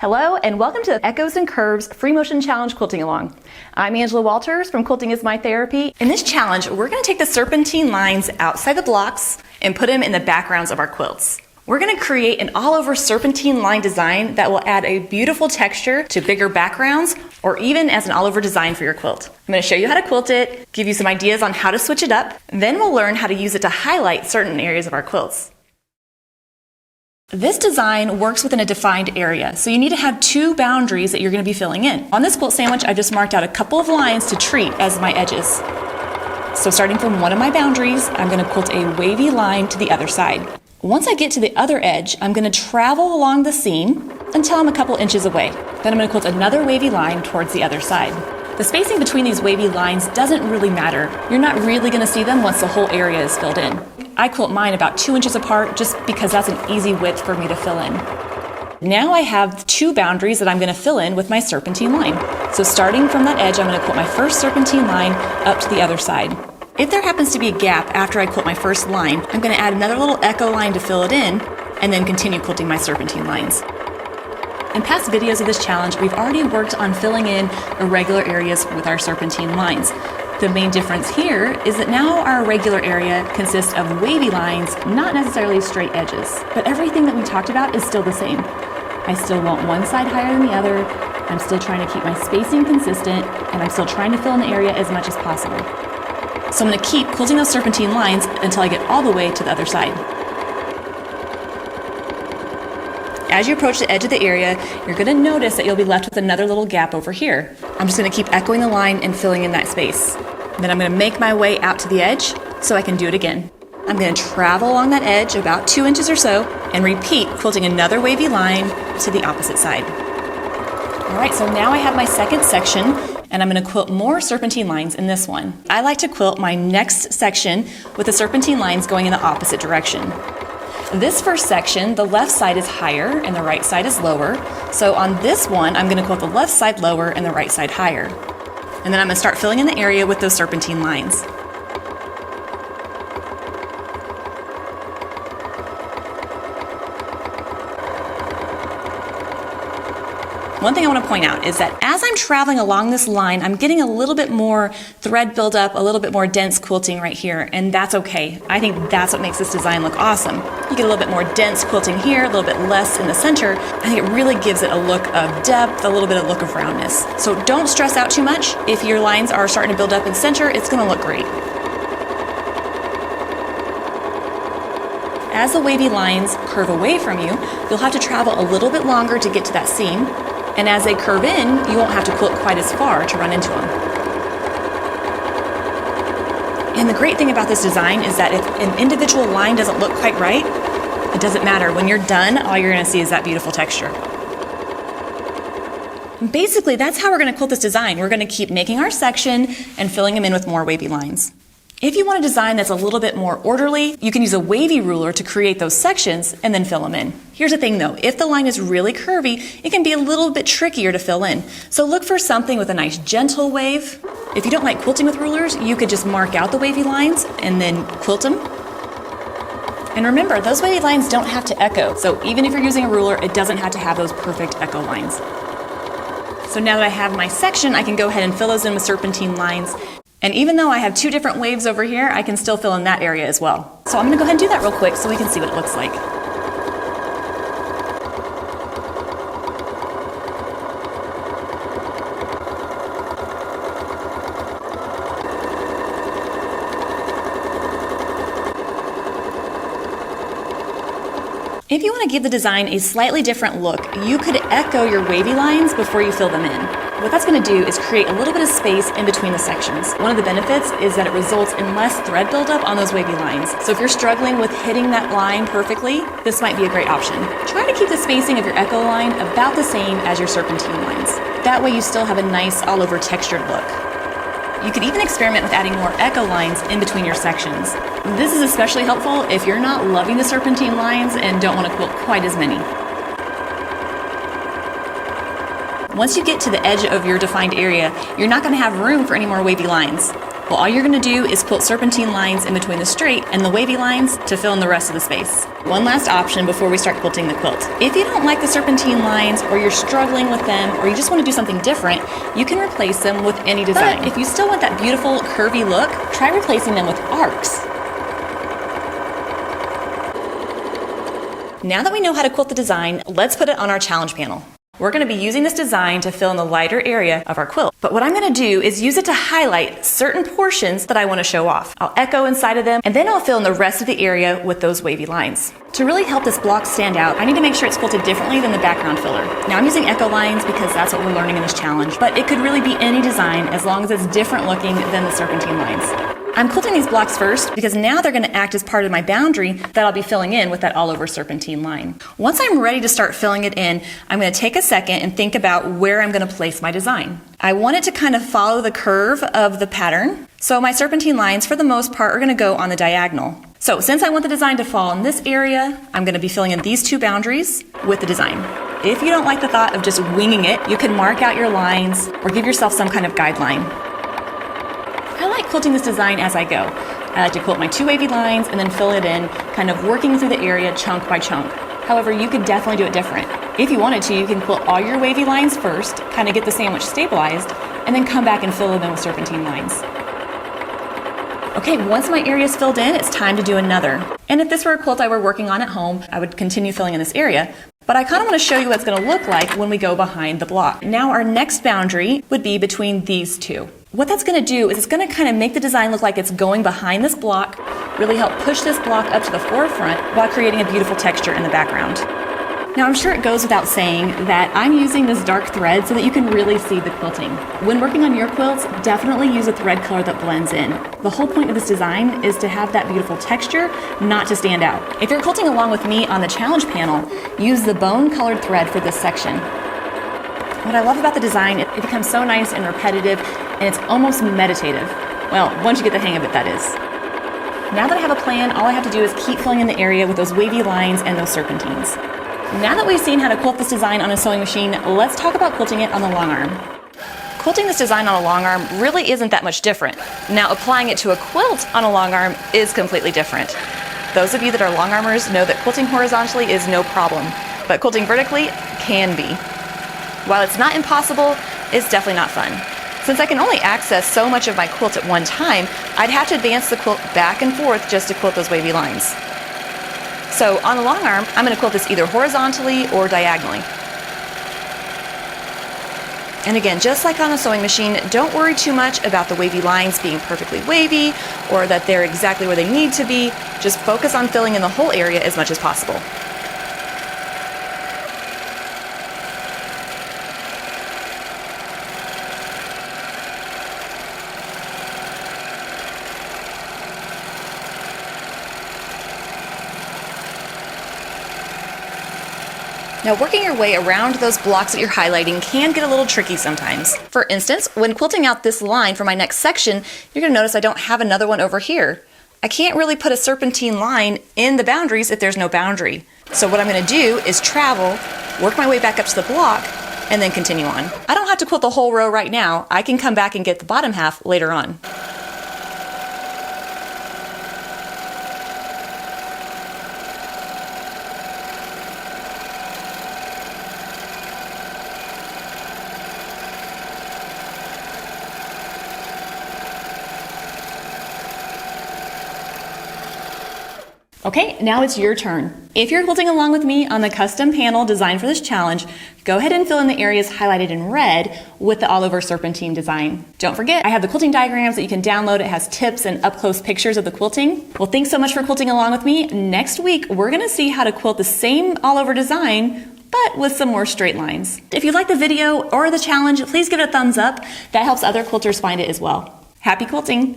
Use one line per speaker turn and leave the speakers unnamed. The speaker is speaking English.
Hello and welcome to the Echoes and Curves Free Motion Challenge Quilting Along. I'm Angela Walters from Quilting is My Therapy. In this challenge, we're going to take the serpentine lines outside the blocks and put them in the backgrounds of our quilts. We're going to create an all-over serpentine line design that will add a beautiful texture to bigger backgrounds or even as an all-over design for your quilt. I'm going to show you how to quilt it, give you some ideas on how to switch it up, then we'll learn how to use it to highlight certain areas of our quilts. This design works within a defined area, so you need to have two boundaries that you're going to be filling in. On this quilt sandwich, I just marked out a couple of lines to treat as my edges. So starting from one of my boundaries, I'm going to quilt a wavy line to the other side. Once I get to the other edge, I'm going to travel along the seam until I'm a couple inches away. Then I'm going to quilt another wavy line towards the other side. The spacing between these wavy lines doesn't really matter. You're not really going to see them once the whole area is filled in. I quilt mine about 2 inches apart just because that's an easy width for me to fill in. Now I have two boundaries that I'm going to fill in with my serpentine line. So starting from that edge, I'm going to quilt my first serpentine line up to the other side. If there happens to be a gap after I quilt my first line, I'm going to add another little echo line to fill it in and then continue quilting my serpentine lines. In past videos of this challenge, we've already worked on filling in irregular areas with our serpentine lines. The main difference here is that now our irregular area consists of wavy lines, not necessarily straight edges. But everything that we talked about is still the same. I still want one side higher than the other, I'm still trying to keep my spacing consistent, and I'm still trying to fill in the area as much as possible. So I'm going to keep quilting those serpentine lines until I get all the way to the other side. As you approach the edge of the area, you're going to notice that you'll be left with another little gap over here. I'm just going to keep echoing the line and filling in that space. Then I'm going to make my way out to the edge so I can do it again. I'm going to travel along that edge about 2 inches or so and repeat quilting another wavy line to the opposite side. Alright, so now I have my second section and I'm going to quilt more serpentine lines in this one. I like to quilt my next section with the serpentine lines going in the opposite direction. This first section, the left side is higher and the right side is lower. So on this one, I'm going to quilt the left side lower and the right side higher. And then I'm going to start filling in the area with those serpentine lines. One thing I want to point out is that as I'm traveling along this line, I'm getting a little bit more thread buildup, a little bit more dense quilting right here, and that's okay. I think that's what makes this design look awesome. You get a little bit more dense quilting here, a little bit less in the center. I think it really gives it a look of depth, a little bit of look of roundness. So don't stress out too much. If your lines are starting to build up in center, it's going to look great. As the wavy lines curve away from you, you'll have to travel a little bit longer to get to that seam. And as they curve in, you won't have to quilt quite as far to run into them. And the great thing about this design is that if an individual line doesn't look quite right, it doesn't matter. When you're done, all you're going to see is that beautiful texture. And basically, that's how we're going to quilt this design. We're going to keep making our section and filling them in with more wavy lines. If you want a design that's a little bit more orderly, you can use a wavy ruler to create those sections and then fill them in. Here's the thing though, if the line is really curvy, it can be a little bit trickier to fill in. So look for something with a nice gentle wave. If you don't like quilting with rulers, you could just mark out the wavy lines and then quilt them. And remember, those wavy lines don't have to echo. So even if you're using a ruler, it doesn't have to have those perfect echo lines. So now that I have my section, I can go ahead and fill those in with serpentine lines. And even though I have two different waves over here, I can still fill in that area as well. So I'm going to go ahead and do that real quick so we can see what it looks like. If you want to give the design a slightly different look, you could echo your wavy lines before you fill them in. What that's going to do is create a little bit of space in between the sections. One of the benefits is that it results in less thread buildup on those wavy lines. So if you're struggling with hitting that line perfectly, this might be a great option. Try to keep the spacing of your echo line about the same as your serpentine lines. That way you still have a nice all-over textured look. You could even experiment with adding more echo lines in between your sections. This is especially helpful if you're not loving the serpentine lines and don't want to quilt quite as many. Once you get to the edge of your defined area, you're not going to have room for any more wavy lines. Well, all you're gonna do is quilt serpentine lines in between the straight and the wavy lines to fill in the rest of the space. One last option before we start quilting the quilt. If you don't like the serpentine lines, or you're struggling with them, or you just wanna do something different, you can replace them with any design. But if you still want that beautiful curvy look, try replacing them with arcs. Now that we know how to quilt the design, let's put it on our challenge panel. We're going to be using this design to fill in the lighter area of our quilt. But what I'm going to do is use it to highlight certain portions that I want to show off. I'll echo inside of them, and then I'll fill in the rest of the area with those wavy lines. To really help this block stand out, I need to make sure it's quilted differently than the background filler. Now I'm using echo lines because that's what we're learning in this challenge, but it could really be any design as long as it's different looking than the serpentine lines. I'm quilting these blocks first because now they're going to act as part of my boundary that I'll be filling in with that all over serpentine line. Once I'm ready to start filling it in, I'm going to take a second and think about where I'm going to place my design. I want it to kind of follow the curve of the pattern. So my serpentine lines, for the most part, are going to go on the diagonal. So since I want the design to fall in this area, I'm going to be filling in these two boundaries with the design. If you don't like the thought of just winging it, you can mark out your lines or give yourself some kind of guideline. I like quilting this design as I go. I like to quilt my two wavy lines and then fill it in, kind of working through the area chunk by chunk. However, you could definitely do it different. If you wanted to, you can quilt all your wavy lines first, kind of get the sandwich stabilized, and then come back and fill them in with serpentine lines. Okay, once my area is filled in, it's time to do another. And if this were a quilt I were working on at home, I would continue filling in this area. But I kind of want to show you what it's going to look like when we go behind the block. Now our next boundary would be between these two. What that's going to do is it's going to kind of make the design look like it's going behind this block, really help push this block up to the forefront while creating a beautiful texture in the background. Now I'm sure it goes without saying that I'm using this dark thread so that you can really see the quilting. When working on your quilts, definitely use a thread color that blends in. The whole point of this design is to have that beautiful texture, not to stand out. If you're quilting along with me on the challenge panel, use the bone colored thread for this section. What I love about the design, it becomes so nice and repetitive, and it's almost meditative. Well, once you get the hang of it, that is. Now that I have a plan, all I have to do is keep filling in the area with those wavy lines and those serpentines. Now that we've seen how to quilt this design on a sewing machine, let's talk about quilting it on the long arm. Quilting this design on a long arm really isn't that much different. Now applying it to a quilt on a long arm is completely different. Those of you that are long armers know that quilting horizontally is no problem, but quilting vertically can be. While it's not impossible, it's definitely not fun. Since I can only access so much of my quilt at one time, I'd have to advance the quilt back and forth just to quilt those wavy lines. So on the long arm, I'm going to quilt this either horizontally or diagonally. And again, just like on a sewing machine, don't worry too much about the wavy lines being perfectly wavy or that they're exactly where they need to be. Just focus on filling in the whole area as much as possible. Now, working your way around those blocks that you're highlighting can get a little tricky sometimes. For instance, when quilting out this line for my next section, you're going to notice I don't have another one over here. I can't really put a serpentine line in the boundaries if there's no boundary. So what I'm going to do is travel, work my way back up to the block, and then continue on. I don't have to quilt the whole row right now. I can come back and get the bottom half later on. Okay, now it's your turn. If you're quilting along with me on the custom panel designed for this challenge, go ahead and fill in the areas highlighted in red with the all over serpentine design. Don't forget, I have the quilting diagrams that you can download. It has tips and up close pictures of the quilting. Well, thanks so much for quilting along with me. Next week, we're gonna see how to quilt the same all over design, but with some more straight lines. If you like the video or the challenge, please give it a thumbs up. That helps other quilters find it as well. Happy quilting!